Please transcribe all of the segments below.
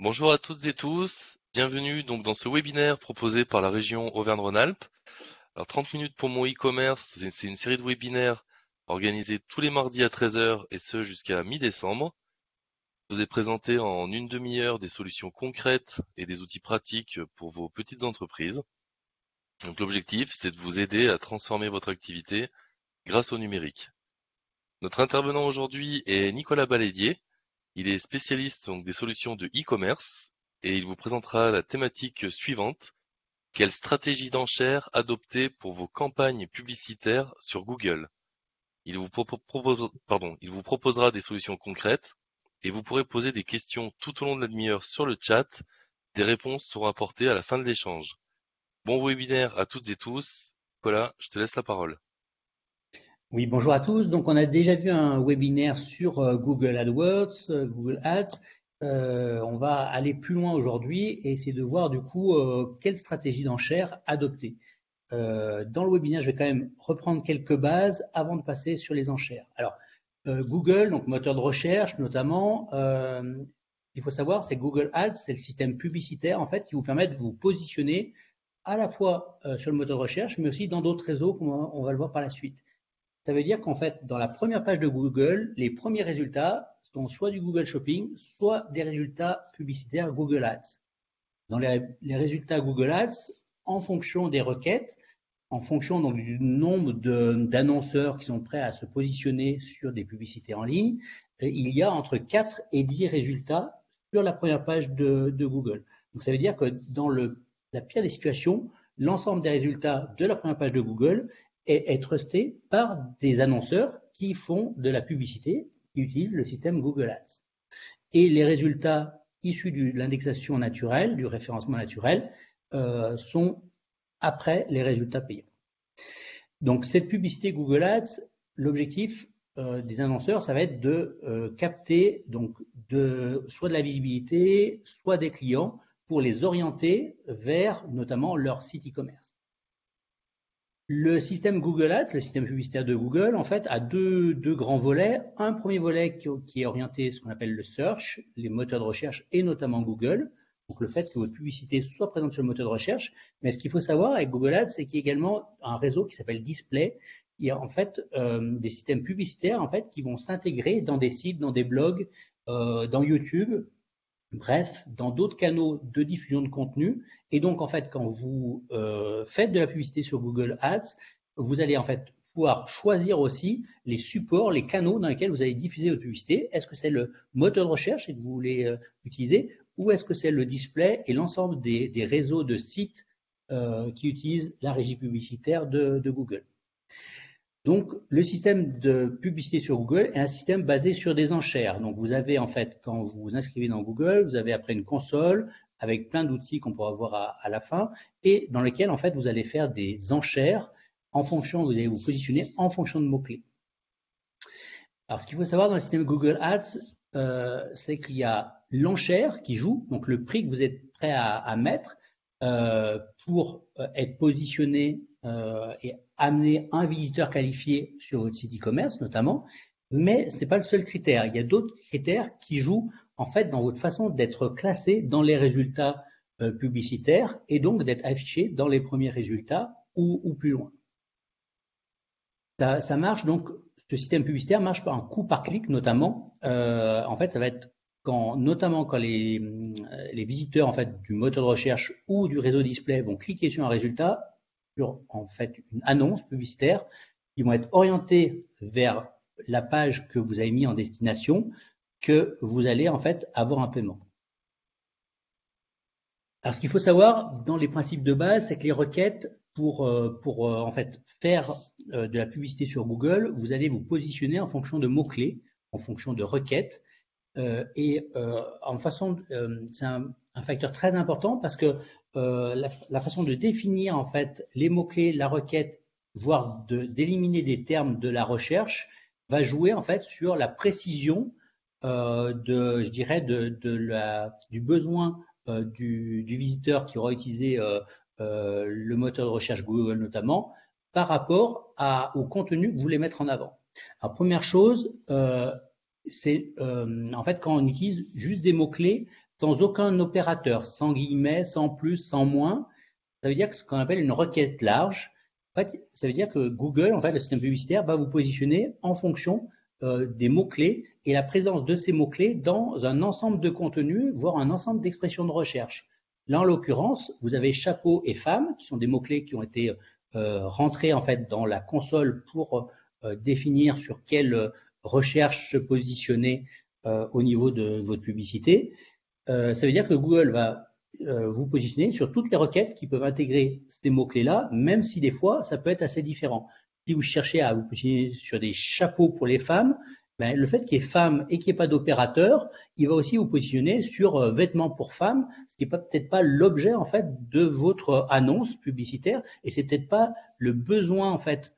Bonjour à toutes et tous, bienvenue donc dans ce webinaire proposé par la région Auvergne-Rhône-Alpes. Alors 30 minutes pour mon e-commerce, c'est une série de webinaires organisés tous les mardis à 13 heures et ce jusqu'à mi-décembre. Je vous ai présenté en une demi-heure des solutions concrètes et des outils pratiques pour vos petites entreprises. Donc l'objectif, c'est de vous aider à transformer votre activité grâce au numérique. Notre intervenant aujourd'hui est Nicolas Balédier. Il est spécialiste donc des solutions de e-commerce et il vous présentera la thématique suivante. Quelle stratégie d'enchère adopter pour vos campagnes publicitaires sur Google? Il vous proposera des solutions concrètes et vous pourrez poser des questions tout au long de la demi-heure sur le chat. Des réponses seront apportées à la fin de l'échange. Bon webinaire à toutes et tous. Nicolas, je te laisse la parole. Oui, bonjour à tous. Donc, on a déjà vu un webinaire sur Google AdWords, Google Ads. On va aller plus loin aujourd'hui et essayer de voir du coup quelle stratégie d'enchère adopter. Dans le webinaire, je vais quand même reprendre quelques bases avant de passer sur les enchères. Alors, Google, donc moteur de recherche notamment, il faut savoir, c'est Google Ads, c'est le système publicitaire en fait qui vous permet de vous positionner à la fois sur le moteur de recherche, mais aussi dans d'autres réseaux, comme on va le voir par la suite. Ça veut dire qu'en fait, dans la première page de Google, les premiers résultats sont soit du Google Shopping, soit des résultats publicitaires Google Ads. Dans les résultats Google Ads, en fonction des requêtes, en fonction donc du nombre d'annonceurs qui sont prêts à se positionner sur des publicités en ligne, il y a entre 4 et 10 résultats sur la première page de Google. Donc ça veut dire que dans la pire des situations, l'ensemble des résultats de la première page de Google est trusté par des annonceurs qui font de la publicité, qui utilisent le système Google Ads. Et les résultats issus de l'indexation naturelle, du référencement naturel, sont après les résultats payants. Donc cette publicité Google Ads, l'objectif des annonceurs, ça va être de capter donc soit de la visibilité, soit des clients pour les orienter vers notamment leur site e-commerce. Le système Google Ads, le système publicitaire de Google, en fait, a deux grands volets. Un premier volet qui est orienté ce qu'on appelle le search, les moteurs de recherche et notamment Google. Donc le fait que votre publicité soit présente sur le moteur de recherche. Mais ce qu'il faut savoir avec Google Ads, c'est qu'il y a également un réseau qui s'appelle Display. Il y a en fait des systèmes publicitaires en fait qui vont s'intégrer dans des sites, dans des blogs, dans YouTube. Bref, dans d'autres canaux de diffusion de contenu. Et donc, en fait, quand vous faites de la publicité sur Google Ads, vous allez en fait pouvoir choisir aussi les supports, les canaux dans lesquels vous allez diffuser votre publicité. Est-ce que c'est le moteur de recherche que vous voulez utiliser ou est-ce que c'est le display et l'ensemble des réseaux de sites qui utilisent la régie publicitaire de Google? Donc, le système de publicité sur Google est un système basé sur des enchères. Donc, vous avez en fait, quand vous vous inscrivez dans Google, vous avez après une console avec plein d'outils qu'on pourra voir à la fin et dans lesquels en fait vous allez faire des enchères en fonction, vous allez vous positionner en fonction de mots-clés. Alors, ce qu'il faut savoir dans le système Google Ads, c'est qu'il y a l'enchère qui joue, donc le prix que vous êtes prêt à mettre pour être positionné et amener un visiteur qualifié sur votre site e-commerce notamment, mais ce n'est pas le seul critère. Il y a d'autres critères qui jouent en fait dans votre façon d'être classé dans les résultats publicitaires et donc d'être affiché dans les premiers résultats ou plus loin. Ça marche donc, ce système publicitaire marche par un coût par clic notamment. En fait, ça va être notamment quand les visiteurs en fait du moteur de recherche ou du réseau display vont cliquer sur un résultat, sur en fait une annonce publicitaire, qui vont être orientés vers la page que vous avez mis en destination, que vous allez en fait avoir un paiement. Alors, ce qu'il faut savoir dans les principes de base, c'est que les requêtes pour en fait faire de la publicité sur Google, vous allez vous positionner en fonction de mots-clés, en fonction de requêtes. En façon, c'est un facteur très important parce que la façon de définir en fait les mots-clés, la requête, voire d'éliminer des termes de la recherche, va jouer en fait sur la précision je dirais, du besoin du visiteur qui aura utilisé le moteur de recherche Google notamment, par rapport au contenu que vous voulez mettre en avant. Alors, première chose, c'est en fait quand on utilise juste des mots-clés, sans aucun opérateur, sans guillemets, sans plus, sans moins. Ça veut dire que ce qu'on appelle une requête large. En fait, ça veut dire que Google, en fait, le système publicitaire, va vous positionner en fonction des mots-clés et la présence de ces mots-clés dans un ensemble de contenus, voire un ensemble d'expressions de recherche. Là, en l'occurrence, vous avez chapeau et femme, qui sont des mots-clés qui ont été rentrés en fait dans la console pour définir sur quelle recherche se positionner au niveau de votre publicité. Ça veut dire que Google va vous positionner sur toutes les requêtes qui peuvent intégrer ces mots-clés-là, même si des fois, ça peut être assez différent. Si vous cherchez à vous positionner sur des chapeaux pour les femmes, ben, le fait qu'il y ait femmes et qu'il n'y ait pas d'opérateur, il va aussi vous positionner sur vêtements pour femmes, ce qui n'est peut-être pas l'objet en fait de votre annonce publicitaire, et c'est peut-être pas le besoin en fait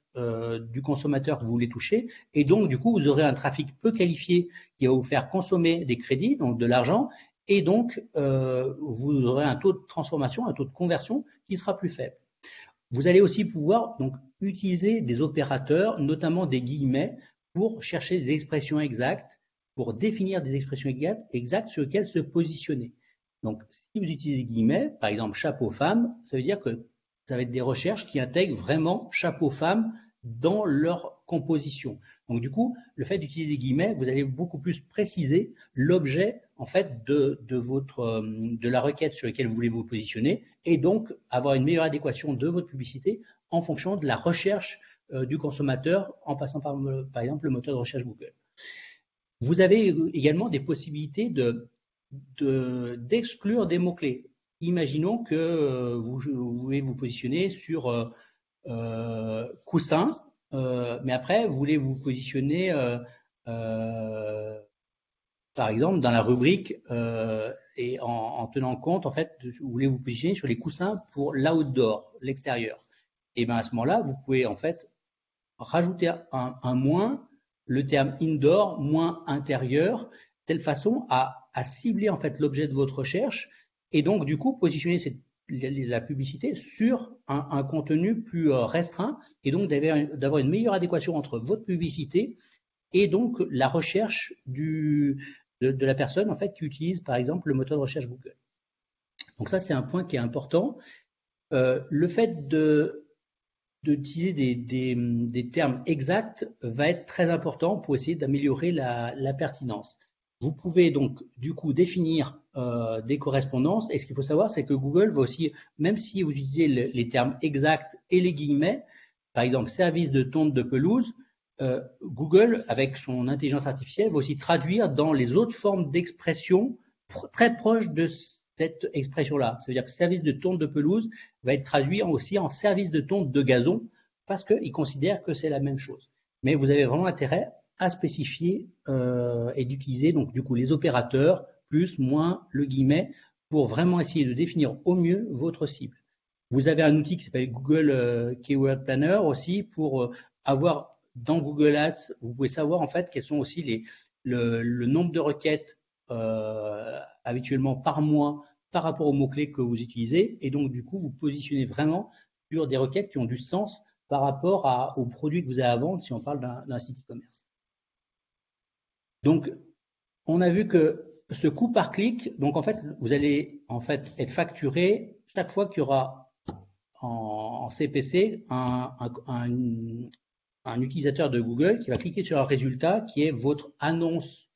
du consommateur que vous voulez toucher, et donc du coup vous aurez un trafic peu qualifié qui va vous faire consommer des crédits, donc de l'argent, et donc vous aurez un taux de transformation, un taux de conversion qui sera plus faible. Vous allez aussi pouvoir donc utiliser des opérateurs, notamment des guillemets, pour chercher des expressions exactes, pour définir des expressions exactes sur lesquelles se positionner. Donc, si vous utilisez des guillemets, par exemple chapeau femme, ça veut dire que ça va être des recherches qui intègrent vraiment chapeau femme dans leur composition. Donc, du coup, le fait d'utiliser des guillemets, vous allez beaucoup plus préciser l'objet en fait de la requête sur laquelle vous voulez vous positionner et donc avoir une meilleure adéquation de votre publicité en fonction de la recherche du consommateur en passant par exemple le moteur de recherche Google. Vous avez également des possibilités d'exclure des mots-clés. Imaginons que vous voulez vous positionner sur coussin, mais après vous voulez vous positionner par exemple dans la rubrique et en tenant compte en fait, vous voulez vous positionner sur les coussins pour l'outdoor, l'extérieur. Et bien à ce moment-là, vous pouvez en fait rajouter un moins, le terme indoor, moins intérieur, de telle façon à cibler en fait l'objet de votre recherche et donc du coup positionner la publicité sur un contenu plus restreint et donc d'avoir une meilleure adéquation entre votre publicité et donc la recherche de la personne en fait qui utilise par exemple le moteur de recherche Google. Donc ça c'est un point qui est important. Le fait d'utiliser des termes exacts va être très important pour essayer d'améliorer la pertinence. Vous pouvez donc du coup définir des correspondances et ce qu'il faut savoir c'est que Google va aussi, même si vous utilisez les termes exacts et les guillemets, par exemple service de tonte de pelouse, Google avec son intelligence artificielle va aussi traduire dans les autres formes d'expression très proches de cette expression-là. Ça veut dire que service de tonte de pelouse va être traduit aussi en service de tonte de gazon parce qu'il considère que c'est la même chose. Mais vous avez vraiment intérêt à spécifier et d'utiliser donc du coup les opérateurs plus, moins, le guillemet pour vraiment essayer de définir au mieux votre cible. Vous avez un outil qui s'appelle Google Keyword Planner aussi pour avoir dans Google Ads, vous pouvez savoir en fait quels sont aussi le nombre de requêtes habituellement par mois par rapport aux mots-clés que vous utilisez et donc du coup vous positionnez vraiment sur des requêtes qui ont du sens par rapport aux produits que vous avez à vendre si on parle d'un site e-commerce. Donc on a vu que ce coût par clic, donc en fait vous allez en fait être facturé chaque fois qu'il y aura en CPC un utilisateur de Google qui va cliquer sur un résultat qui est votre annonce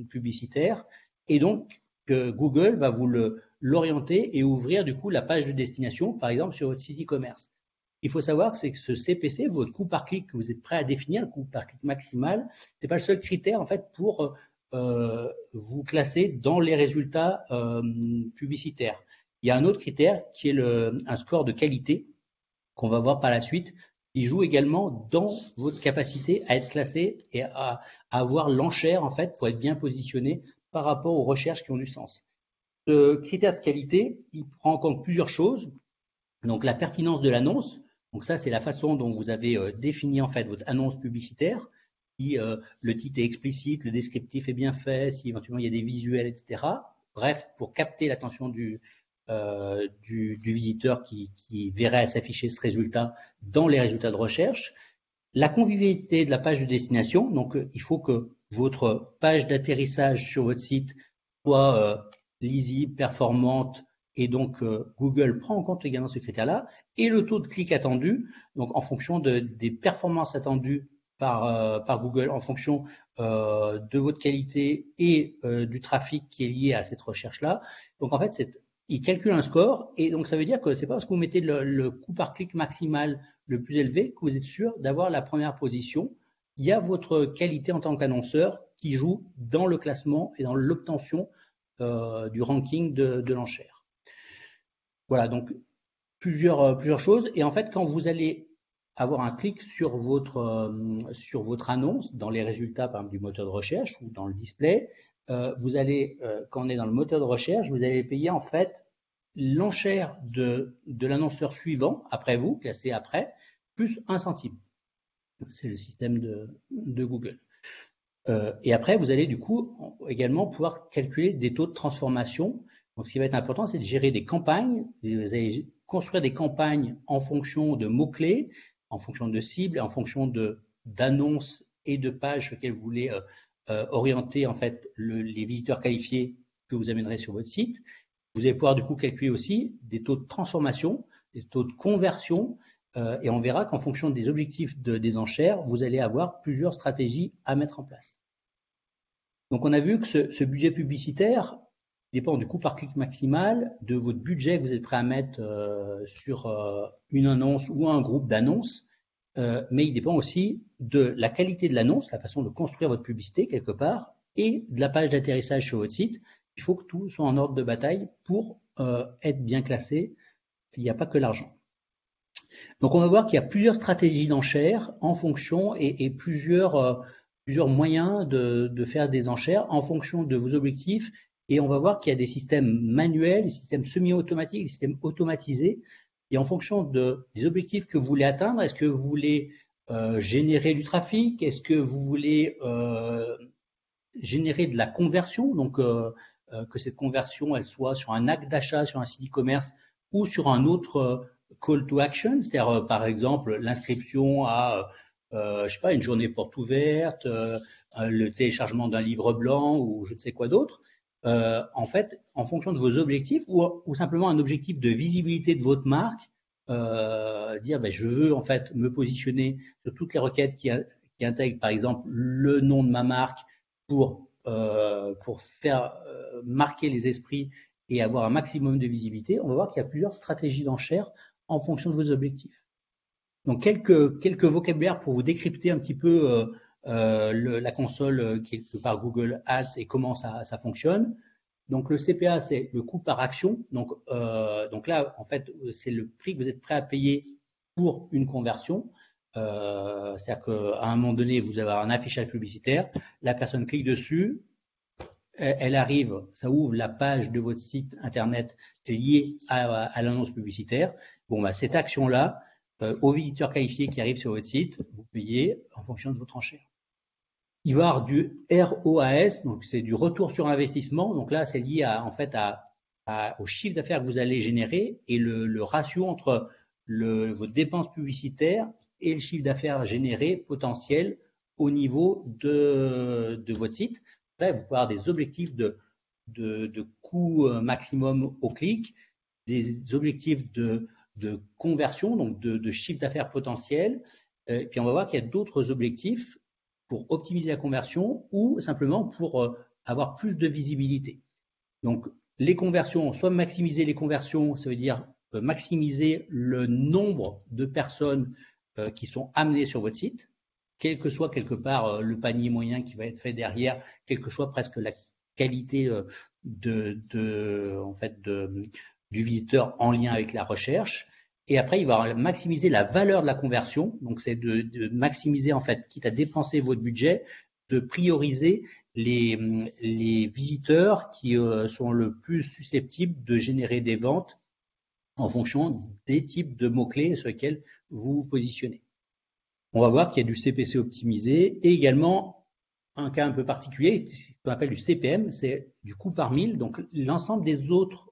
publicitaire et donc que Google va vous l'orienter et ouvrir du coup la page de destination par exemple sur votre site e-commerce. Il faut savoir que c'est que ce CPC, votre coût par clic que vous êtes prêt à définir, le coût par clic maximal, c'est pas le seul critère en fait pour vous classer dans les résultats publicitaires. Il y a un autre critère qui est un score de qualité qu'on va voir par la suite, qui joue également dans votre capacité à être classé et à avoir l'enchère en fait pour être bien positionné par rapport aux recherches qui ont du sens. Ce critère de qualité, il prend en compte plusieurs choses. Donc la pertinence de l'annonce. Donc ça, c'est la façon dont vous avez défini en fait votre annonce publicitaire. Si le titre est explicite, le descriptif est bien fait, si éventuellement il y a des visuels, etc. Bref, pour capter l'attention du visiteur qui verrait s'afficher ce résultat dans les résultats de recherche. La convivialité de la page de destination, donc il faut que votre page d'atterrissage sur votre site soit lisible, performante, et donc Google prend en compte également ce critère-là, et le taux de clic attendu, donc en fonction des performances attendues par Google, en fonction de votre qualité et du trafic qui est lié à cette recherche-là. Donc en fait, il calcule un score, et donc ça veut dire que c'est pas parce que vous mettez le coût par clic maximal le plus élevé que vous êtes sûr d'avoir la première position. Il y a votre qualité en tant qu'annonceur qui joue dans le classement et dans l'obtention du ranking de l'enchère. Voilà, donc plusieurs choses. Et en fait, quand vous allez avoir un clic sur votre annonce dans les résultats, par exemple, du moteur de recherche ou dans le display, vous allez, quand on est dans le moteur de recherche, vous allez payer en fait l'enchère de l'annonceur suivant, après vous, classé après, plus 1 centime. C'est le système de Google. Et après, vous allez du coup également pouvoir calculer des taux de transformation. Donc, ce qui va être important, c'est de gérer des campagnes. Vous allez construire des campagnes en fonction de mots-clés, en fonction de cibles, en fonction d'annonces et de pages sur lesquelles vous voulez orienter en fait les visiteurs qualifiés que vous amènerez sur votre site. Vous allez pouvoir du coup calculer aussi des taux de transformation, des taux de conversion, et on verra qu'en fonction des objectifs des enchères, vous allez avoir plusieurs stratégies à mettre en place. Donc on a vu que ce budget publicitaire dépend du coût par clic maximal, de votre budget que vous êtes prêt à mettre sur une annonce ou un groupe d'annonces, mais il dépend aussi de la qualité de l'annonce, la façon de construire votre publicité quelque part, et de la page d'atterrissage sur votre site. Il faut que tout soit en ordre de bataille pour être bien classé. Il n'y a pas que l'argent. Donc on va voir qu'il y a plusieurs stratégies d'enchères en fonction et plusieurs moyens de faire des enchères en fonction de vos objectifs. Et on va voir qu'il y a des systèmes manuels, des systèmes semi-automatiques, des systèmes automatisés. Et en fonction des objectifs que vous voulez atteindre, est-ce que vous voulez générer du trafic? Est-ce que vous voulez générer de la conversion? Donc que cette conversion, elle soit sur un acte d'achat, sur un site e-commerce ou sur un autre call to action, c'est-à-dire par exemple l'inscription à je sais pas, une journée porte ouverte, le téléchargement d'un livre blanc ou je ne sais quoi d'autre. En fait, en fonction de vos objectifs ou simplement un objectif de visibilité de votre marque, dire ben, je veux en fait me positionner sur toutes les requêtes qui intègrent par exemple le nom de ma marque pour faire marquer les esprits et avoir un maximum de visibilité. On va voir qu'il y a plusieurs stratégies d'enchères en fonction de vos objectifs. Donc quelques vocabulaires pour vous décrypter un petit peu la console qui est par Google Ads et comment ça fonctionne. Donc le CPA, c'est le coût par action. Donc là, en fait, c'est le prix que vous êtes prêt à payer pour une conversion. C'est-à-dire qu'à un moment donné, vous avez un affichage publicitaire, la personne clique dessus, elle arrive, ça ouvre la page de votre site internet liée à l'annonce publicitaire. Bon, bah, cette action-là, aux visiteurs qualifiés qui arrivent sur votre site, vous payez en fonction de votre enchère. Il va y avoir du ROAS, donc c'est du retour sur investissement. Donc là, c'est lié au chiffre d'affaires que vous allez générer et le ratio entre vos dépenses publicitaires et le chiffre d'affaires généré potentiel au niveau de votre site. Là, vous pouvez avoir des objectifs de coût maximum au clic, des objectifs de conversion, donc de chiffre d'affaires potentiel. Et puis on va voir qu'il y a d'autres objectifs pour optimiser la conversion ou simplement pour avoir plus de visibilité. Donc les conversions, soit maximiser les conversions, ça veut dire maximiser le nombre de personnes qui sont amenées sur votre site, quel que soit quelque part le panier moyen qui va être fait derrière, quelle que soit presque la qualité du visiteur en lien avec la recherche. Et après, il va maximiser la valeur de la conversion. Donc, c'est de maximiser, en fait, quitte à dépenser votre budget, de prioriser les visiteurs qui sont le plus susceptibles de générer des ventes en fonction des types de mots-clés sur lesquels vous vous positionnez. On va voir qu'il y a du CPC optimisé et également un cas un peu particulier, ce qu'on appelle du CPM, c'est du coût par mille. Donc, l'ensemble des autres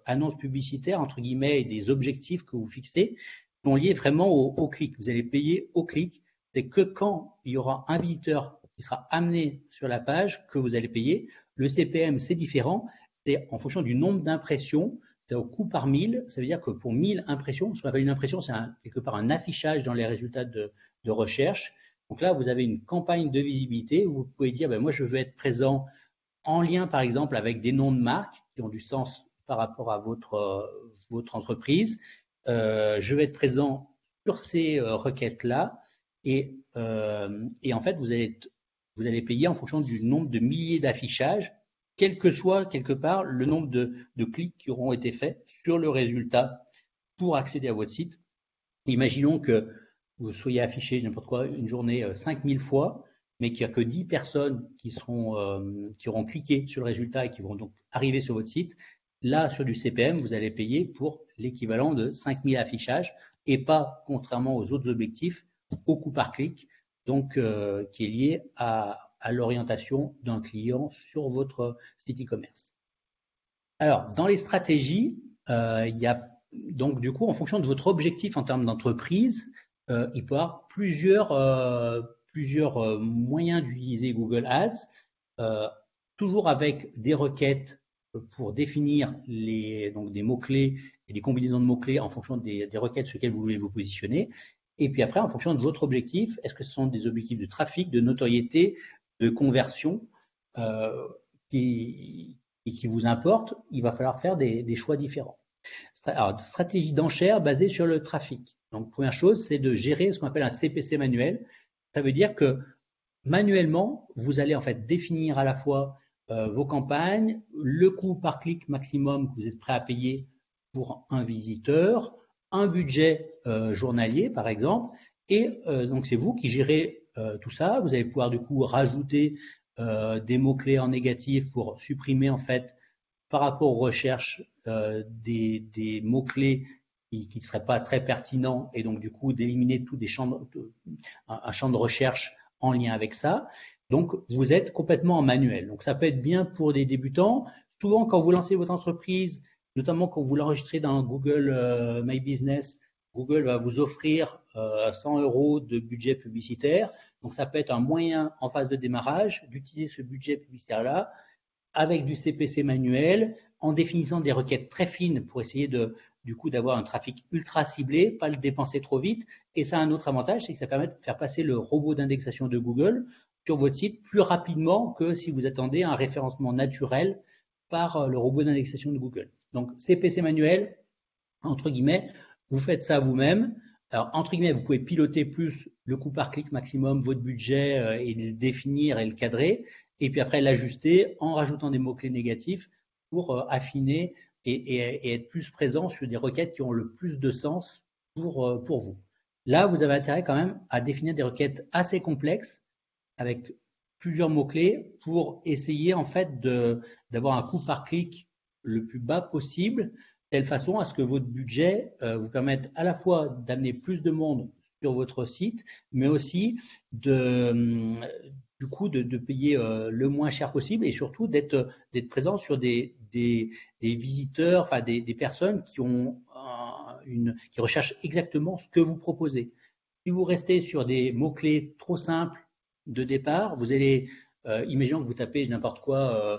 annonces publicitaires, entre guillemets, et des objectifs que vous fixez sont liés vraiment au clic. Vous allez payer au clic. C'est que quand il y aura un visiteur qui sera amené sur la page que vous allez payer. Le CPM, c'est différent. c'est en fonction du nombre d'impressions, c'est au coût par 1000. Ça veut dire que pour 1000 impressions, ce qu'on appelle une impression, c'est quelque part un affichage dans les résultats de recherche. Donc là, vous avez une campagne de visibilité où vous pouvez dire, ben moi, je veux être présent en lien, par exemple, avec des noms de marques qui ont du sens par rapport à votre entreprise. Je vais être présent sur ces requêtes-là et en fait, vous allez payer en fonction du nombre de milliers d'affichages, quel que soit quelque part le nombre de clics qui auront été faits sur le résultat pour accéder à votre site. Imaginons que vous soyez affiché, n'importe quoi, une journée 5000 fois, mais qu'il n'y a que 10 personnes qui auront cliqué sur le résultat et qui vont donc arriver sur votre site. Là, sur du CPM, vous allez payer pour l'équivalent de 5000 affichages et pas, contrairement aux autres objectifs, au coût par clic, donc qui est lié à l'orientation d'un client sur votre site e-commerce. Alors, dans les stratégies, il y a donc du coup, en fonction de votre objectif en termes d'entreprise, il peut y avoir plusieurs moyens d'utiliser Google Ads, toujours avec des requêtes pour définir donc des mots-clés et des combinaisons de mots-clés en fonction des requêtes sur lesquelles vous voulez vous positionner. Et puis après, en fonction de votre objectif, est-ce que ce sont des objectifs de trafic, de notoriété, de conversion qui vous importent? Il va falloir faire des choix différents. Alors, stratégie d'enchère basée sur le trafic. Donc, première chose, c'est de gérer ce qu'on appelle un CPC manuel. Ça veut dire que manuellement, vous allez en fait définir à la fois vos campagnes, le coût par clic maximum que vous êtes prêt à payer pour un visiteur, un budget journalier par exemple, et donc c'est vous qui gérez tout ça. Vous allez pouvoir du coup rajouter des mots-clés en négatif pour supprimer en fait par rapport aux recherches des mots-clés qui ne seraient pas très pertinents et donc du coup d'éliminer tous des un champ de recherche en lien avec ça. Donc vous êtes complètement en manuel. Donc ça peut être bien pour des débutants. Souvent quand vous lancez votre entreprise, notamment quand vous l'enregistrez dans Google My Business, Google va vous offrir 100 € de budget publicitaire. Donc ça peut être un moyen en phase de démarrage d'utiliser ce budget publicitaire-là avec du CPC manuel, en définissant des requêtes très fines pour essayer du coup d'avoir un trafic ultra ciblé, pas le dépenser trop vite. Et ça a un autre avantage, c'est que ça permet de faire passer le robot d'indexation de Google sur votre site plus rapidement que si vous attendez un référencement naturel par le robot d'indexation de Google. Donc CPC manuel, entre guillemets, vous faites ça vous-même. Alors, entre guillemets, vous pouvez piloter plus le coût par clic maximum, votre budget et le définir et le cadrer. Et puis après, l'ajuster en rajoutant des mots-clés négatifs pour affiner et être plus présent sur des requêtes qui ont le plus de sens pour vous. Là, vous avez intérêt quand même à définir des requêtes assez complexes avec plusieurs mots-clés pour essayer en fait d'avoir un coût par clic le plus bas possible, de telle façon à ce que votre budget vous permette à la fois d'amener plus de monde sur votre site, mais aussi du coup de payer le moins cher possible et surtout d'être présent sur des visiteurs, enfin des personnes qui ont qui recherchent exactement ce que vous proposez. Si vous restez sur des mots-clés trop simples de départ, vous allez, imaginons que vous tapez n'importe quoi,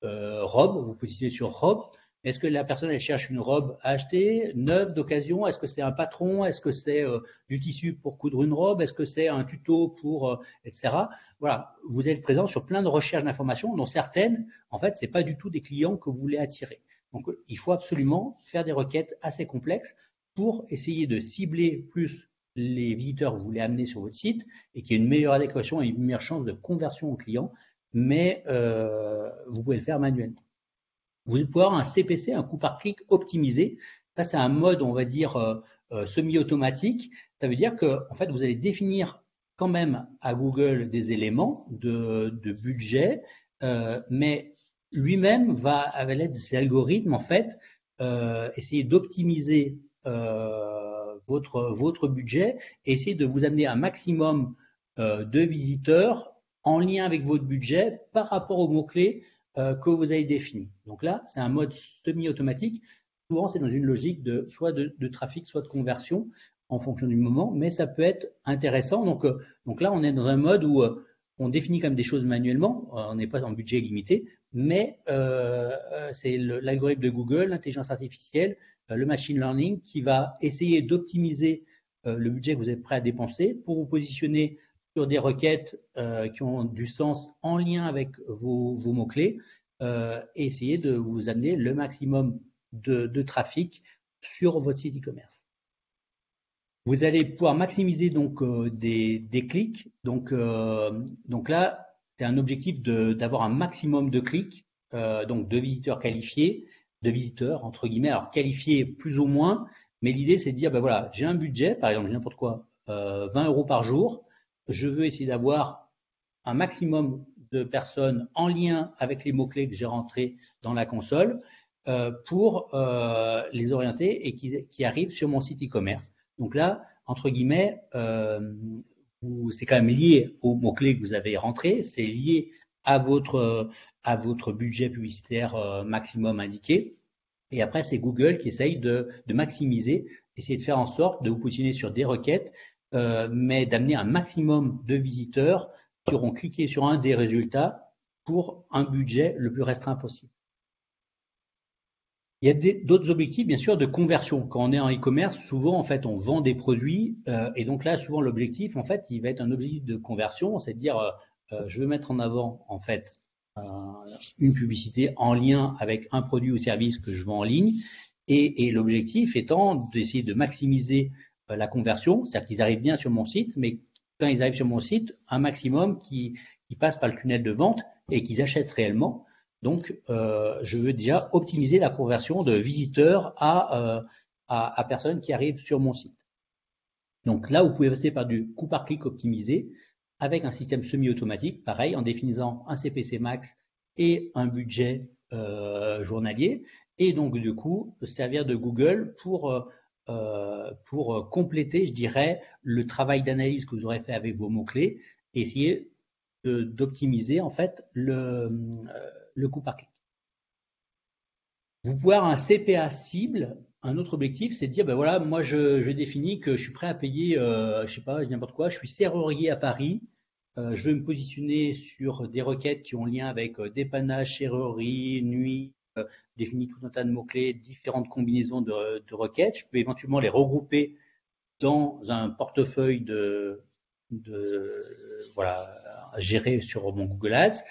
robe, vous positionnez sur robe. Est-ce que la personne elle cherche une robe à acheter, neuve, d'occasion? Est-ce que c'est un patron? Est-ce que c'est du tissu pour coudre une robe? Est-ce que c'est un tuto pour, etc. Voilà, vous êtes présent sur plein de recherches d'informations, dont certaines, en fait, c'est pas du tout des clients que vous voulez attirer. Donc, il faut absolument faire des requêtes assez complexes pour essayer de cibler plus les visiteurs que vous voulez amener sur votre site et qu'il y ait une meilleure adéquation et une meilleure chance de conversion aux clients, mais vous pouvez le faire manuellement. Vous pouvez avoir un CPC, un coût par clic optimisé. Ça, c'est un mode, on va dire, semi-automatique. Ça veut dire que, en fait, vous allez définir quand même à Google des éléments de budget, mais lui-même va, avec l'aide de ces algorithmes, en fait, essayer d'optimiser votre budget et essayer de vous amener un maximum de visiteurs en lien avec votre budget par rapport aux mots-clés que vous avez défini. Donc là, c'est un mode semi-automatique. Souvent, c'est dans une logique soit de trafic, soit de conversion en fonction du moment, mais ça peut être intéressant. Donc là, on est dans un mode où on définit quand même des choses manuellement. On n'est pas en budget limité, mais c'est l'algorithme de Google, l'intelligence artificielle, le machine learning qui va essayer d'optimiser le budget que vous êtes prêt à dépenser pour vous positionner sur des requêtes qui ont du sens en lien avec vos mots-clés et essayer de vous amener le maximum de trafic sur votre site e-commerce. Vous allez pouvoir maximiser donc des clics. Donc là, c'est un objectif d'avoir un maximum de clics, donc de visiteurs qualifiés, de visiteurs entre guillemets, alors qualifiés plus ou moins, mais l'idée c'est de dire, ben voilà, j'ai un budget, par exemple, n'importe quoi, 20 € par jour, je veux essayer d'avoir un maximum de personnes en lien avec les mots-clés que j'ai rentrés dans la console pour les orienter et qui arrivent sur mon site e-commerce. Donc là, entre guillemets, c'est quand même lié aux mots-clés que vous avez rentrés, c'est lié à votre budget publicitaire maximum indiqué. Et après, c'est Google qui essaye de maximiser, essayer de faire en sorte de vous positionner sur des requêtes, mais d'amener un maximum de visiteurs qui auront cliqué sur un des résultats pour un budget le plus restreint possible. Il y a d'autres objectifs, bien sûr, de conversion. Quand on est en e-commerce, souvent, en fait, on vend des produits, et donc là, souvent, l'objectif, en fait, il va être un objectif de conversion, c'est de dire, je veux mettre en avant, en fait, une publicité en lien avec un produit ou service que je vends en ligne, et l'objectif étant d'essayer de maximiser la conversion, c'est-à-dire qu'ils arrivent bien sur mon site, mais quand ils arrivent sur mon site, un maximum qui passe par le tunnel de vente et qu'ils achètent réellement. Donc, je veux déjà optimiser la conversion de visiteurs à personnes qui arrivent sur mon site. Donc là, vous pouvez passer par du coût par clic optimisé avec un système semi-automatique, pareil, en définissant un CPC max et un budget journalier. Et donc, du coup, servir de Google pour compléter, je dirais, le travail d'analyse que vous aurez fait avec vos mots-clés et essayer d'optimiser, en fait, le coût par clic. Vous pouvez avoir un CPA cible. Un autre objectif, c'est de dire, ben voilà, moi je définis que je suis prêt à payer, je sais pas, n'importe quoi, je suis serrurier à Paris, je veux me positionner sur des requêtes qui ont lien avec dépannage, serrurerie, nuit, définir tout un tas de mots-clés, différentes combinaisons de requêtes. Je peux éventuellement les regrouper dans un portefeuille voilà, géré sur mon Google Ads.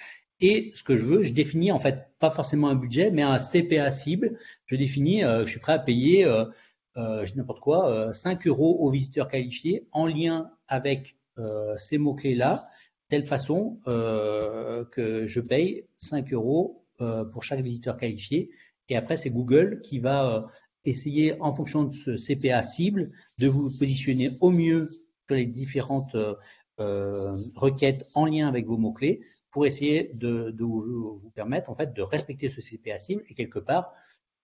Et ce que je veux, je définis en fait pas forcément un budget, mais un CPA cible. Je définis, je suis prêt à payer, n'importe quoi, 5 € aux visiteurs qualifiés en lien avec ces mots-clés-là, telle façon que je paye 5 € pour chaque visiteur qualifié. Et après, c'est Google qui va essayer, en fonction de ce CPA cible, de vous positionner au mieux sur les différentes requêtes en lien avec vos mots-clés pour essayer de vous permettre en fait de respecter ce CPA cible et quelque part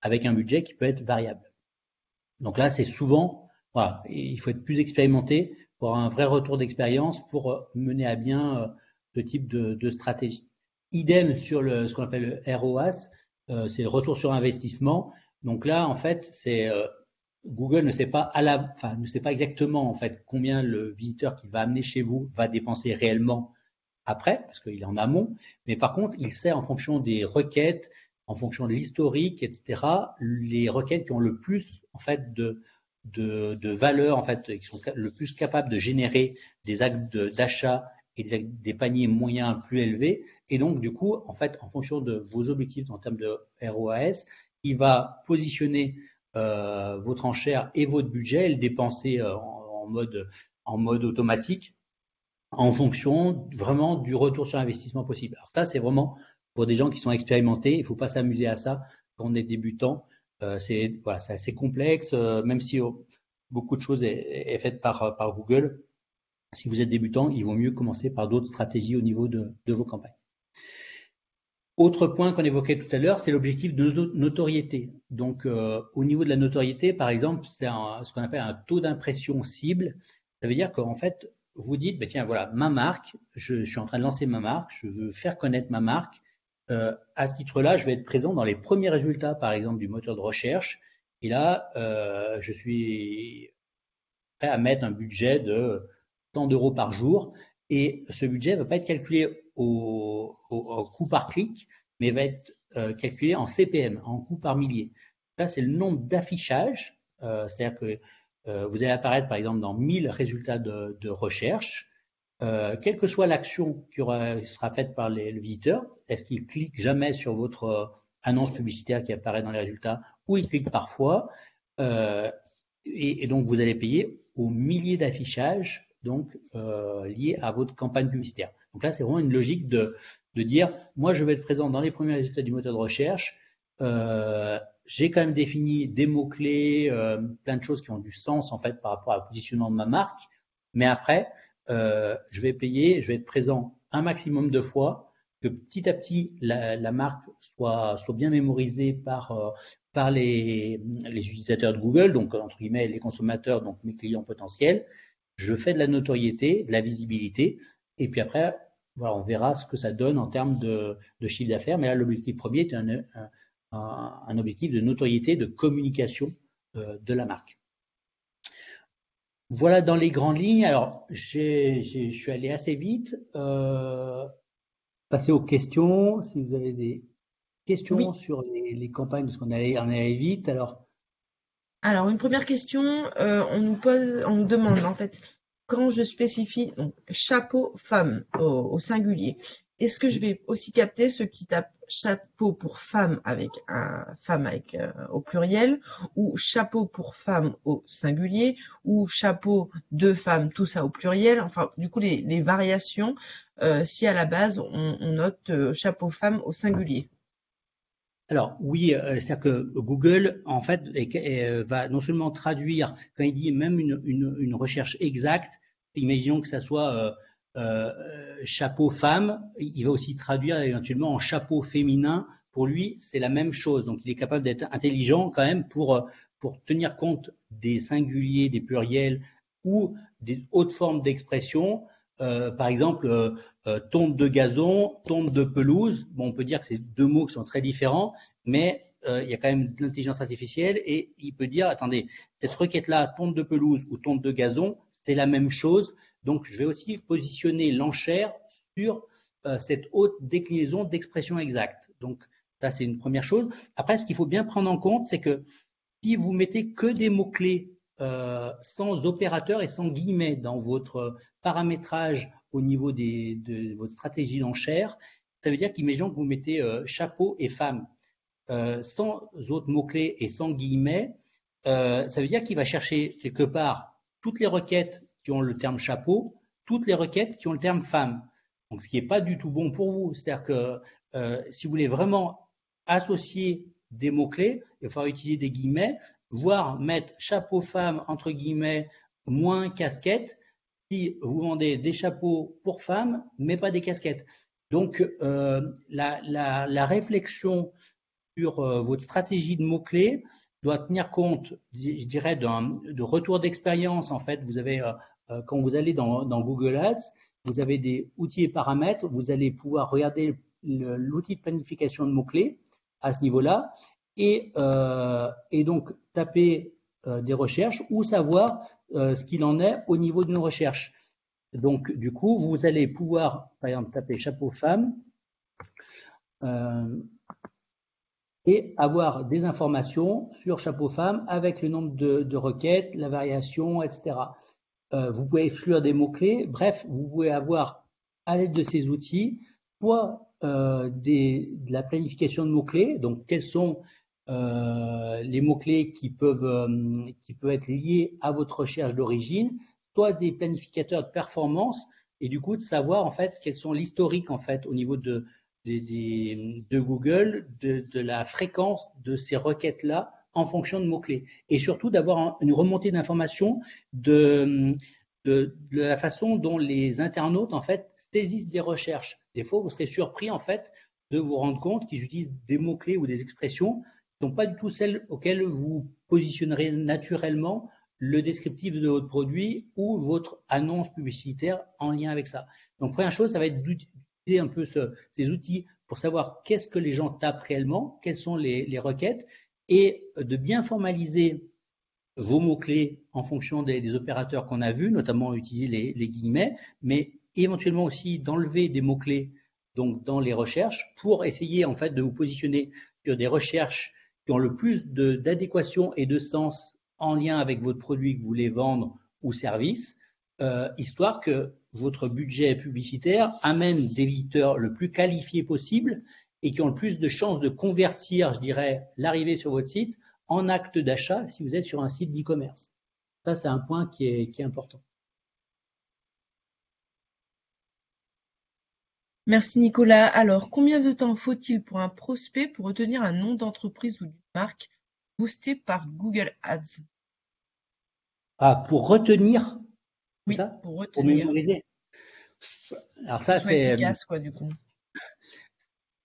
avec un budget qui peut être variable. Donc là, c'est souvent, voilà, il faut être plus expérimenté pour avoir un vrai retour d'expérience pour mener à bien ce type de stratégie. Idem sur ce qu'on appelle le ROAS, c'est le retour sur investissement. Donc là, en fait, c'est Google ne sait pas ne sait pas exactement en fait combien le visiteur qui va amener chez vous va dépenser réellement après, parce qu'il est en amont, mais par contre, il sait en fonction des requêtes, en fonction de l'historique, etc., les requêtes qui ont le plus en fait de valeur, en fait, qui sont le plus capables de générer des actes d'achat et des paniers moyens plus élevés. Et donc, du coup, en fait, en fonction de vos objectifs en termes de ROAS, il va positionner votre enchère et votre budget et le dépenser en mode automatique en fonction vraiment du retour sur investissement possible. Alors ça, c'est vraiment pour des gens qui sont expérimentés. Il ne faut pas s'amuser à ça quand on est débutant. C'est assez complexe, même si beaucoup de choses est faite par Google. Si vous êtes débutant, il vaut mieux commencer par d'autres stratégies au niveau de vos campagnes. Autre point qu'on évoquait tout à l'heure, c'est l'objectif de notoriété. Donc, au niveau de la notoriété, par exemple, c'est ce qu'on appelle un taux d'impression cible. Ça veut dire qu'en fait, vous dites, tiens, voilà, ma marque, je suis en train de lancer ma marque, je veux faire connaître ma marque. À ce titre-là, je vais être présent dans les premiers résultats, par exemple, du moteur de recherche. Et là, je suis prêt à mettre un budget de tant d'euros par jour. Et ce budget ne va pas être calculé au coût par clic, mais va être calculé en CPM, en coût par millier. Là, c'est le nombre d'affichages, c'est-à-dire que vous allez apparaître par exemple dans 1000 résultats de recherche, quelle que soit l'action qui sera faite par le visiteur, est-ce qu'il clique jamais sur votre annonce publicitaire qui apparaît dans les résultats, ou il clique parfois, et donc vous allez payer aux milliers d'affichages donc liés à votre campagne publicitaire. Donc là, c'est vraiment une logique de dire, moi, je vais être présent dans les premiers résultats du moteur de recherche. J'ai quand même défini des mots-clés, plein de choses qui ont du sens en fait par rapport au positionnement de ma marque. Mais après, je vais payer, je vais être présent un maximum de fois, que petit à petit la marque soit bien mémorisée par les utilisateurs de Google, donc entre guillemets les consommateurs, donc mes clients potentiels. Je fais de la notoriété, de la visibilité, et puis après, voilà, on verra ce que ça donne en termes de chiffre d'affaires. Mais là, l'objectif premier est un objectif de notoriété, de communication de la marque. Voilà dans les grandes lignes. Alors, je suis allé assez vite. Passer aux questions. Si vous avez des questions sur les campagnes, parce qu'on allait vite. Alors, une première question, on nous demande en fait, quand je spécifie donc, chapeau femme au singulier, est-ce que je vais aussi capter ceux qui tapent chapeau pour femme avec au pluriel, ou chapeau pour femme au singulier, ou chapeau de femme, tout ça au pluriel, enfin du coup les variations, si à la base on note chapeau femme au singulier. Alors oui, c'est-à-dire que Google, en fait, va non seulement traduire, quand il dit même une recherche exacte, imaginons que ça soit chapeau femme, il va aussi traduire éventuellement en chapeau féminin. Pour lui, c'est la même chose. Donc il est capable d'être intelligent quand même pour tenir compte des singuliers, des pluriels ou des autres formes d'expression. Par exemple, tonte de gazon, tonte de pelouse. Bon, on peut dire que c'est deux mots qui sont très différents, mais il y a quand même de l'intelligence artificielle et il peut dire, attendez, cette requête-là, tonte de pelouse ou tonte de gazon, c'est la même chose. Donc, je vais aussi positionner l'enchère sur cette haute déclinaison d'expression exacte. Donc, ça, c'est une première chose. Après, ce qu'il faut bien prendre en compte, c'est que si vous mettez que des mots-clés sans opérateur et sans guillemets dans votre paramétrage au niveau de votre stratégie d'enchère, ça veut dire qu'imaginons que vous mettez chapeau et femme sans autres mots-clés et sans guillemets, ça veut dire qu'il va chercher quelque part toutes les requêtes qui ont le terme chapeau, toutes les requêtes qui ont le terme femme. Donc, ce qui n'est pas du tout bon pour vous. C'est-à-dire que si vous voulez vraiment associer des mots-clés, il va falloir utiliser des guillemets, voire mettre chapeau femme entre guillemets moins casquette si vous vendez des chapeaux pour femmes, mais pas des casquettes. Donc, la réflexion sur votre stratégie de mots-clés doit tenir compte, je dirais, de retour d'expérience. En fait, vous avez, quand vous allez dans Google Ads, vous avez des outils et paramètres, vous allez pouvoir regarder l'outil de planification de mots-clés à ce niveau-là et donc taper des recherches ou savoir ce qu'il en est au niveau d'une recherche. Donc, du coup, vous allez pouvoir, par exemple, taper chapeau femme et avoir des informations sur chapeau femme avec le nombre de requêtes, la variation, etc. Vous pouvez exclure des mots-clés. Bref, vous pouvez avoir, à l'aide de ces outils, soit de la planification de mots-clés, donc quels sont les mots-clés qui peuvent être liés à votre recherche d'origine, soit des planificateurs de performance, et du coup de savoir en fait quels sont l'historique en fait au niveau de Google, de la fréquence de ces requêtes-là en fonction de mots-clés. Et surtout d'avoir une remontée d'informations de la façon dont les internautes en fait saisissent des recherches. Des fois, vous serez surpris en fait de vous rendre compte qu'ils utilisent des mots-clés ou des expressions qui ne sont pas du tout celles auxquelles vous positionnerez naturellement le descriptif de votre produit ou votre annonce publicitaire en lien avec ça. Donc, première chose, ça va être d'utiliser un peu ces outils pour savoir qu'est-ce que les gens tapent réellement, quelles sont les requêtes, et de bien formaliser vos mots-clés en fonction des opérateurs qu'on a vus, notamment utiliser les guillemets, mais éventuellement aussi d'enlever des mots-clés donc dans les recherches, pour essayer en fait de vous positionner sur des recherches qui ont le plus d'adéquation et de sens en lien avec votre produit que vous voulez vendre ou service, histoire que votre budget publicitaire amène des visiteurs le plus qualifiés possible et qui ont le plus de chances de convertir, je dirais, l'arrivée sur votre site en acte d'achat si vous êtes sur un site d'e-commerce. Ça, c'est un point qui est important. Merci Nicolas. Alors, combien de temps faut-il pour un prospect pour retenir un nom d'entreprise ou d'une marque boosté par Google Ads? Pour retenir, oui, ça, pour retenir. Pour mémoriser. Alors ça, c'est efficace, quoi, du coup.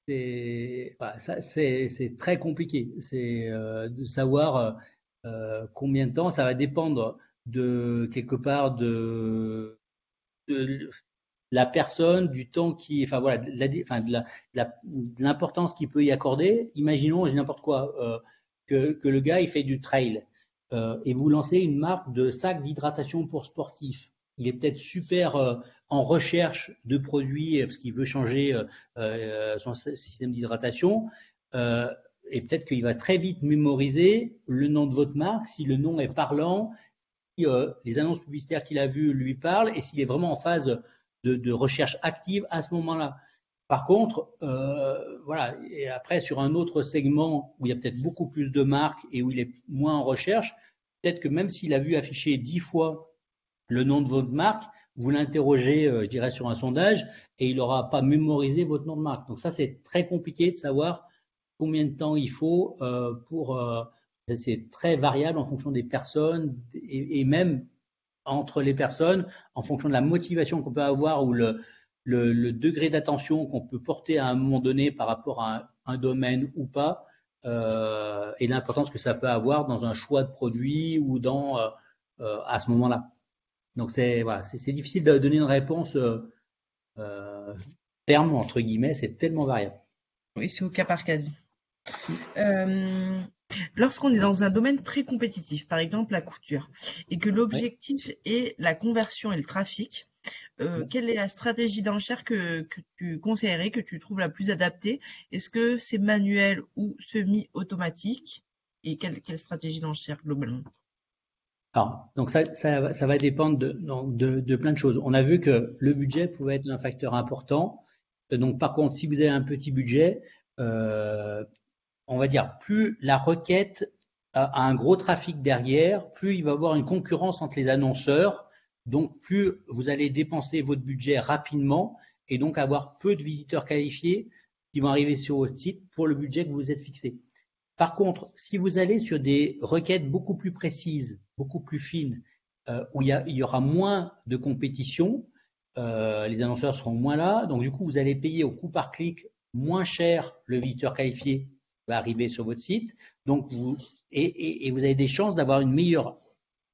C'est très compliqué. C'est de savoir combien de temps. Ça va dépendre de quelque part de la personne, du temps qui, enfin voilà, de l'importance qu'il peut y accorder. Imaginons, j'ai n'importe quoi, que le gars il fait du trail et vous lancez une marque de sac d'hydratation pour sportifs. Il est peut-être super en recherche de produits parce qu'il veut changer son système d'hydratation et peut-être qu'il va très vite mémoriser le nom de votre marque si le nom est parlant, si les annonces publicitaires qu'il a vues lui parlent et s'il est vraiment en phase de recherche active à ce moment-là. Par contre, voilà, et après sur un autre segment où il y a peut-être beaucoup plus de marques et où il est moins en recherche, peut-être que même s'il a vu afficher 10 fois le nom de votre marque, vous l'interrogez, je dirais, sur un sondage et il n'aura pas mémorisé votre nom de marque. Donc ça, c'est très compliqué de savoir combien de temps il faut c'est très variable en fonction des personnes et même entre les personnes, en fonction de la motivation qu'on peut avoir ou le degré d'attention qu'on peut porter à un moment donné par rapport à un domaine ou pas, et l'importance que ça peut avoir dans un choix de produit ou à ce moment-là. Donc c'est difficile de donner une réponse ferme entre guillemets, c'est tellement variable. Oui, c'est au cas par cas. Lorsqu'on est dans un domaine très compétitif, par exemple la couture, et que l'objectif est la conversion et le trafic, quelle est la stratégie d'enchère que tu conseillerais, que tu trouves la plus adaptée? Est-ce que c'est manuel ou semi-automatique? Et quelle stratégie d'enchère globalement? Alors, donc ça va dépendre de plein de choses. On a vu que le budget pouvait être un facteur important. Donc par contre, si vous avez un petit budget, on va dire, plus la requête a un gros trafic derrière, plus il va y avoir une concurrence entre les annonceurs, donc plus vous allez dépenser votre budget rapidement et donc avoir peu de visiteurs qualifiés qui vont arriver sur votre site pour le budget que vous vous êtes fixé. Par contre, si vous allez sur des requêtes beaucoup plus précises, beaucoup plus fines, où il y aura moins de compétition, les annonceurs seront moins là, donc du coup vous allez payer au coût par clic moins cher le visiteur qualifié va arriver sur votre site, donc vous avez des chances d'avoir une meilleure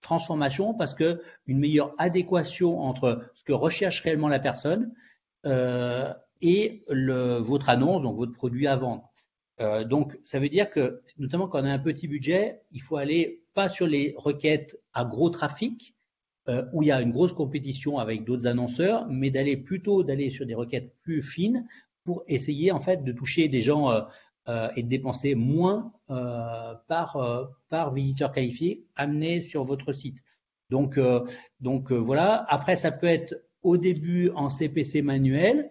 transformation parce que une meilleure adéquation entre ce que recherche réellement la personne et votre annonce, donc votre produit à vendre. Donc ça veut dire que notamment quand on a un petit budget, il faut aller pas sur les requêtes à gros trafic où il y a une grosse compétition avec d'autres annonceurs, mais plutôt d'aller sur des requêtes plus fines pour essayer en fait de toucher des gens et de dépenser moins par visiteur qualifié amené sur votre site. Donc voilà. Après, ça peut être au début en CPC manuel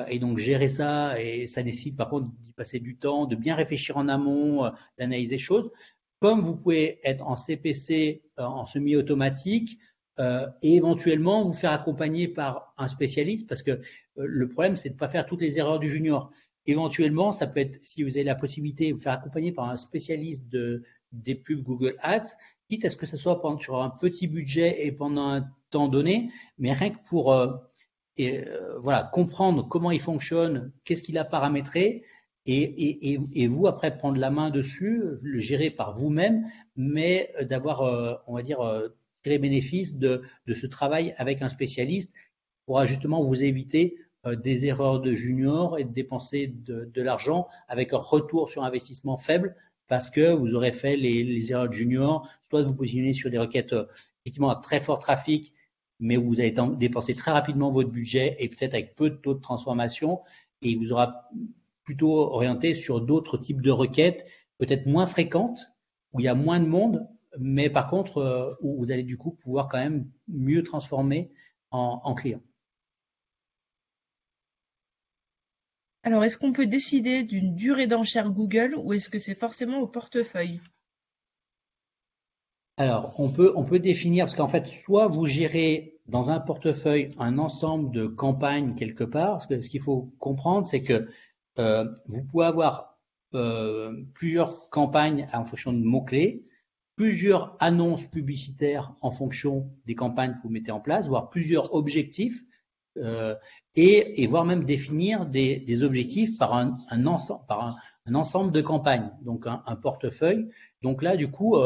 et donc gérer ça et ça nécessite par contre d'y passer du temps, de bien réfléchir en amont, d'analyser les choses. Comme vous pouvez être en CPC en semi-automatique et éventuellement vous faire accompagner par un spécialiste parce que le problème c'est de ne pas faire toutes les erreurs du junior. Éventuellement, ça peut être, si vous avez la possibilité de vous faire accompagner par un spécialiste des pubs Google Ads, quitte à ce que ce soit sur un petit budget et pendant un temps donné, mais rien que pour voilà, comprendre comment il fonctionne, qu'est-ce qu'il a paramétré, et vous après prendre la main dessus, le gérer par vous-même, mais d'avoir, on va dire, tiré bénéfice de ce travail avec un spécialiste qui pourra justement vous éviter des erreurs de junior et de dépenser de l'argent avec un retour sur investissement faible parce que vous aurez fait les erreurs de junior, soit vous positionnez sur des requêtes effectivement à très fort trafic, mais où vous allez dépenser très rapidement votre budget et peut-être avec peu de taux de transformation et il vous aura plutôt orienté sur d'autres types de requêtes, peut-être moins fréquentes, où il y a moins de monde, mais par contre, où vous allez du coup pouvoir quand même mieux transformer en client. Alors, est-ce qu'on peut décider d'une durée d'enchère Google ou est-ce que c'est forcément au portefeuille? Alors, on peut définir, parce qu'en fait, soit vous gérez dans un portefeuille un ensemble de campagnes quelque part, parce que ce qu'il faut comprendre, c'est que vous pouvez avoir plusieurs campagnes en fonction de mots-clés, plusieurs annonces publicitaires en fonction des campagnes que vous mettez en place, voire plusieurs objectifs, et voire même définir des objectifs par un ensemble de campagnes, donc un portefeuille. Donc là, du coup,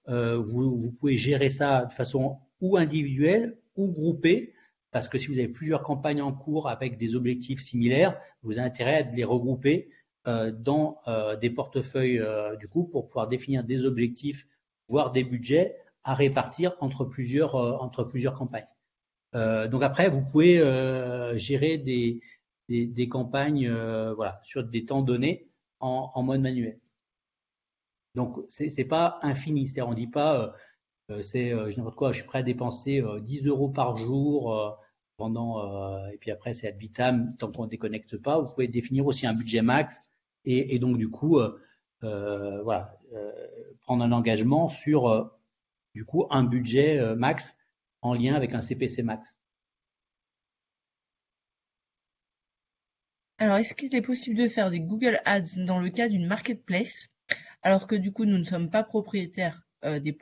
vous pouvez gérer ça de façon ou individuelle ou groupée, parce que si vous avez plusieurs campagnes en cours avec des objectifs similaires, vous avez intérêt à les regrouper dans des portefeuilles du coup pour pouvoir définir des objectifs, voire des budgets à répartir entre plusieurs campagnes. Donc après, vous pouvez gérer des campagnes voilà, sur des temps donnés en mode manuel. Donc c'est pas infini, c'est-à-dire on dit pas je n'importe quoi, je suis prêt à dépenser 10 € par jour pendant et puis après c'est ad vitam tant qu'on ne déconnecte pas. Vous pouvez définir aussi un budget max et donc du coup voilà prendre un engagement sur du coup un budget max en lien avec un CPC max. Alors, est-ce qu'il est possible de faire des Google Ads dans le cas d'une marketplace, alors que du coup, nous ne sommes pas propriétaires des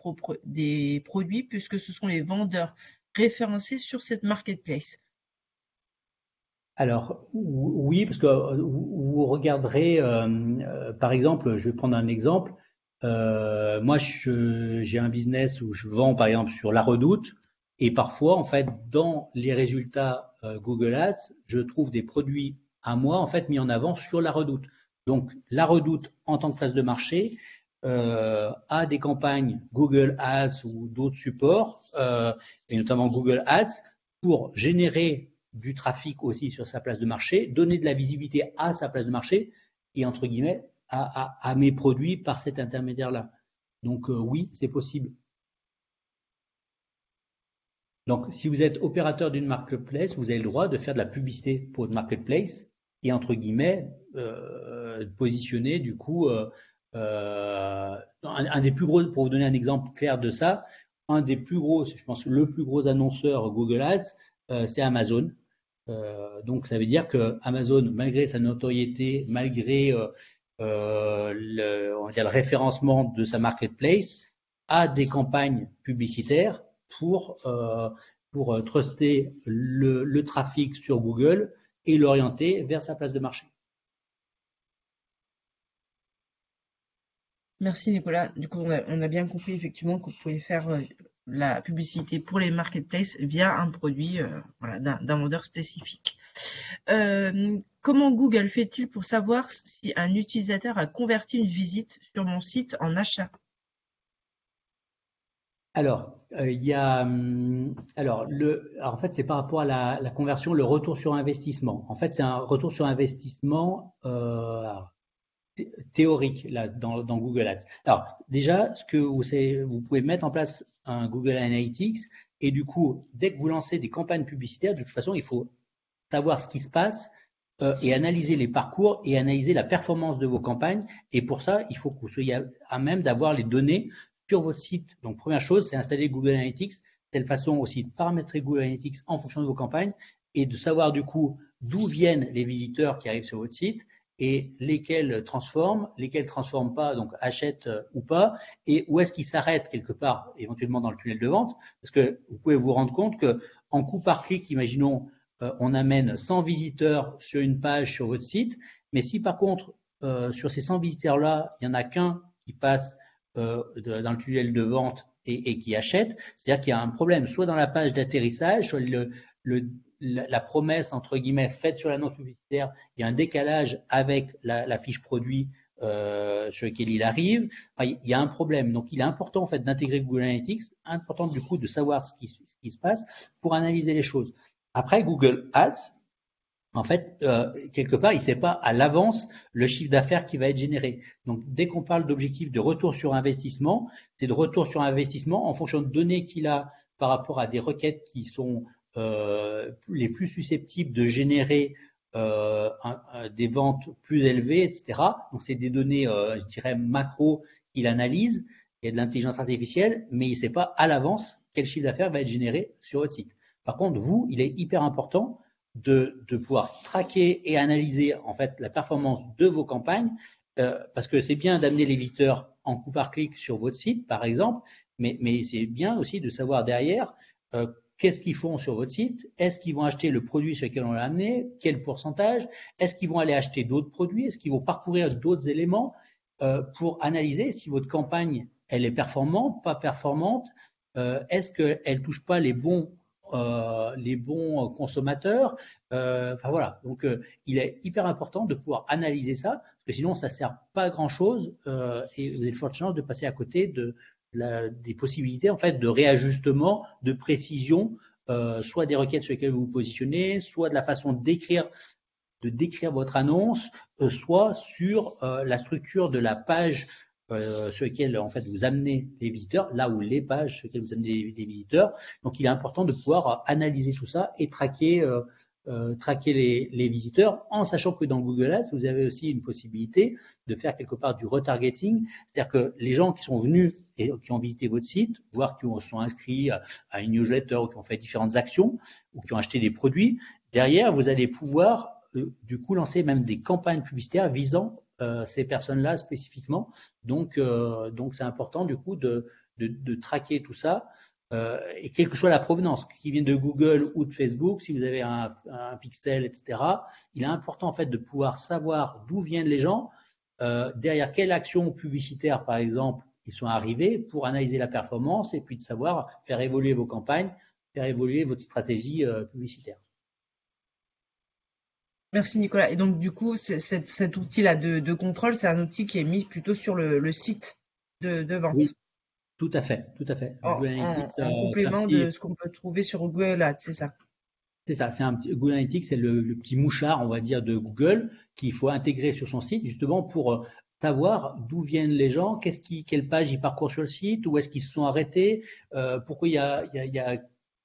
produits, puisque ce sont les vendeurs référencés sur cette marketplace? Alors oui, parce que vous regarderez, par exemple, je vais prendre un exemple. Moi, j'ai un business où je vends, par exemple, sur La Redoute, et parfois, en fait, dans les résultats Google Ads, je trouve des produits à moi, en fait, mis en avant sur La Redoute. Donc, La Redoute, en tant que place de marché, a des campagnes Google Ads ou d'autres supports, et notamment Google Ads, pour générer du trafic aussi sur sa place de marché, donner de la visibilité à sa place de marché et entre guillemets à mes produits par cet intermédiaire-là. Donc oui, c'est possible. Donc si vous êtes opérateur d'une marketplace, vous avez le droit de faire de la publicité pour une marketplace et entre guillemets positionner du coup un des plus gros, pour vous donner un exemple clair de ça, un des plus gros, je pense le plus gros annonceur Google Ads, c'est Amazon. Donc ça veut dire que Amazon, malgré sa notoriété, malgré on va dire le référencement de sa marketplace, a des campagnes publicitaires pour truster le trafic sur Google et l'orienter vers sa place de marché. Merci Nicolas. Du coup, on a bien compris effectivement que vous pouvez faire la publicité pour les marketplaces via un produit voilà, d'un vendeur spécifique. Comment Google fait-il pour savoir si un utilisateur a converti une visite sur mon site en achat? Alors, il y a, alors en fait, c'est par rapport à la conversion, le retour sur investissement. En fait, c'est un retour sur investissement théorique là dans Google Ads. Alors déjà, ce que vous pouvez mettre en place un Google Analytics et du coup, dès que vous lancez des campagnes publicitaires, de toute façon, il faut savoir ce qui se passe et analyser les parcours et analyser la performance de vos campagnes. Et pour ça, il faut que vous soyez à même d'avoir les données sur votre site. Donc, première chose, c'est installer Google Analytics, de telle façon aussi de paramétrer Google Analytics en fonction de vos campagnes et de savoir du coup d'où viennent les visiteurs qui arrivent sur votre site et lesquels transforment pas, donc achètent ou pas, et où est-ce qu'ils s'arrêtent quelque part, éventuellement dans le tunnel de vente, parce que vous pouvez vous rendre compte que en coût par clic, imaginons, on amène 100 visiteurs sur une page sur votre site, mais si par contre, sur ces 100 visiteurs-là, il n'y en a qu'un qui passe dans le tunnel de vente et qui achète, c'est-à-dire qu'il y a un problème, soit dans la page d'atterrissage, soit la promesse entre guillemets faite sur l'annonce publicitaire, il y a un décalage avec la fiche produit sur lequel il arrive. Enfin, il y a un problème. Donc, il est important en fait d'intégrer Google Analytics, important du coup de savoir ce qui se passe pour analyser les choses. Après, Google Ads, en fait, quelque part, il ne sait pas à l'avance le chiffre d'affaires qui va être généré. Donc, dès qu'on parle d'objectif de retour sur investissement, c'est de retour sur investissement en fonction de données qu'il a par rapport à des requêtes qui sont les plus susceptibles de générer des ventes plus élevées, etc. Donc, c'est des données, je dirais, macro qu'il analyse. Il y a de l'intelligence artificielle, mais il ne sait pas à l'avance quel chiffre d'affaires va être généré sur votre site. Par contre, vous, il est hyper important de pouvoir traquer et analyser en fait la performance de vos campagnes, parce que c'est bien d'amener les visiteurs en coup par clic sur votre site, par exemple, mais c'est bien aussi de savoir derrière qu'est-ce qu'ils font sur votre site, est-ce qu'ils vont acheter le produit sur lequel on l'a amené, quel pourcentage, est-ce qu'ils vont aller acheter d'autres produits, est-ce qu'ils vont parcourir d'autres éléments pour analyser si votre campagne elle est performante, pas performante, est-ce qu'elle touche pas les bons consommateurs. Enfin voilà, donc il est hyper important de pouvoir analyser ça, parce que sinon ça ne sert pas à grand chose et vous avez de fortes chances de passer à côté des possibilités en fait de réajustement, de précision, soit des requêtes sur lesquelles vous vous positionnez, soit de la façon de décrire votre annonce, soit sur la structure de la page sur lesquelles en fait vous amenez les visiteurs, là où les pages sur lesquelles vous amenez les visiteurs. Donc il est important de pouvoir analyser tout ça et traquer les visiteurs, en sachant que dans Google Ads, vous avez aussi une possibilité de faire quelque part du retargeting, c'est-à-dire que les gens qui sont venus et qui ont visité votre site, voire qui se sont inscrits à une newsletter ou qui ont fait différentes actions ou qui ont acheté des produits, derrière vous allez pouvoir du coup lancer même des campagnes publicitaires visant ces personnes-là spécifiquement. Donc c'est important du coup de traquer tout ça. Et quelle que soit la provenance, qui vienne de Google ou de Facebook, si vous avez un pixel, etc., il est important en fait de pouvoir savoir d'où viennent les gens, derrière quelle action publicitaire par exemple ils sont arrivés, pour analyser la performance et puis de savoir faire évoluer vos campagnes, faire évoluer votre stratégie publicitaire. Merci Nicolas. Et donc du coup, cet outil-là de contrôle, c'est un outil qui est mis plutôt sur le site de vente. Oui, tout à fait, tout à fait. En complément de ce qu'on peut trouver sur Google Ads, c'est ça? C'est ça, Google Analytics, c'est le petit mouchard, on va dire, de Google qu'il faut intégrer sur son site, justement pour savoir d'où viennent les gens, quelle page ils parcourent sur le site, où est-ce qu'ils se sont arrêtés, pourquoi il y a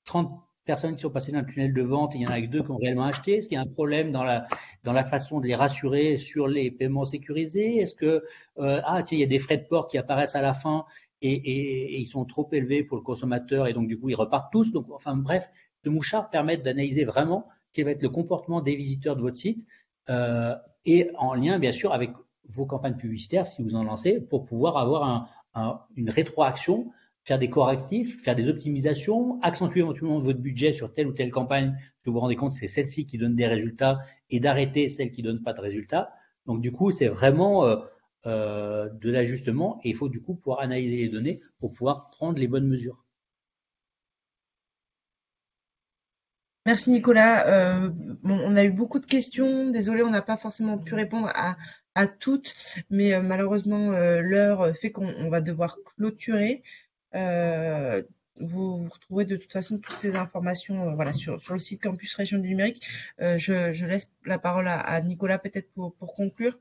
30 personnes qui sont passées dans le tunnel de vente et il y en a que 2 qui ont réellement acheté. Est-ce qu'il y a un problème dans la façon de les rassurer sur les paiements sécurisés? Est-ce que il y a des frais de port qui apparaissent à la fin et ils sont trop élevés pour le consommateur et donc du coup ils repartent tous. Donc enfin bref, ce mouchard permet d'analyser vraiment quel va être le comportement des visiteurs de votre site et en lien bien sûr avec vos campagnes publicitaires si vous en lancez, pour pouvoir avoir une rétroaction, faire des correctifs, faire des optimisations, accentuer éventuellement votre budget sur telle ou telle campagne, que vous vous rendez compte que c'est celle-ci qui donne des résultats, et d'arrêter celle qui ne donne pas de résultats. Donc du coup, c'est vraiment de l'ajustement et il faut du coup pouvoir analyser les données pour pouvoir prendre les bonnes mesures. Merci Nicolas. On a eu beaucoup de questions. Désolé, on n'a pas forcément pu répondre à toutes, mais malheureusement l'heure fait qu'on va devoir clôturer. Vous retrouverez de toute façon toutes ces informations voilà, sur le site Campus Région du Numérique. Je laisse la parole à Nicolas peut-être pour conclure.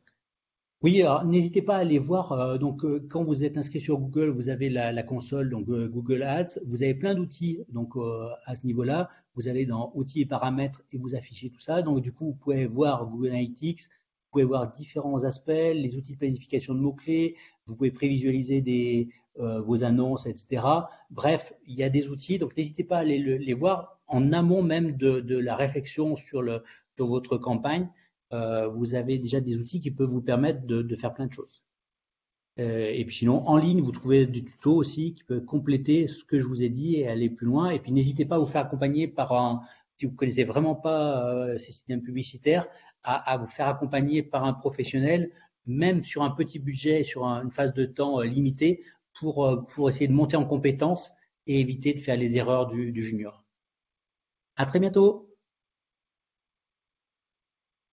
Oui, alors n'hésitez pas à aller voir. Quand vous êtes inscrit sur Google, vous avez la console, donc Google Ads. Vous avez plein d'outils. Donc à ce niveau-là, vous allez dans Outils et paramètres et vous affichez tout ça. Donc du coup, vous pouvez voir Google Analytics. Vous pouvez voir différents aspects, les outils de planification de mots-clés. Vous pouvez prévisualiser vos annonces, etc. Bref, il y a des outils. Donc n'hésitez pas à aller les voir en amont même de la réflexion sur votre campagne. Vous avez déjà des outils qui peuvent vous permettre de faire plein de choses. Et puis sinon, en ligne, vous trouvez des tutos aussi qui peuvent compléter ce que je vous ai dit et aller plus loin. Et puis n'hésitez pas à vous faire accompagner si vous ne connaissez vraiment pas ces systèmes publicitaires, à vous faire accompagner par un professionnel, même sur un petit budget, sur une phase de temps limitée, pour essayer de monter en compétences et éviter de faire les erreurs du junior. À très bientôt.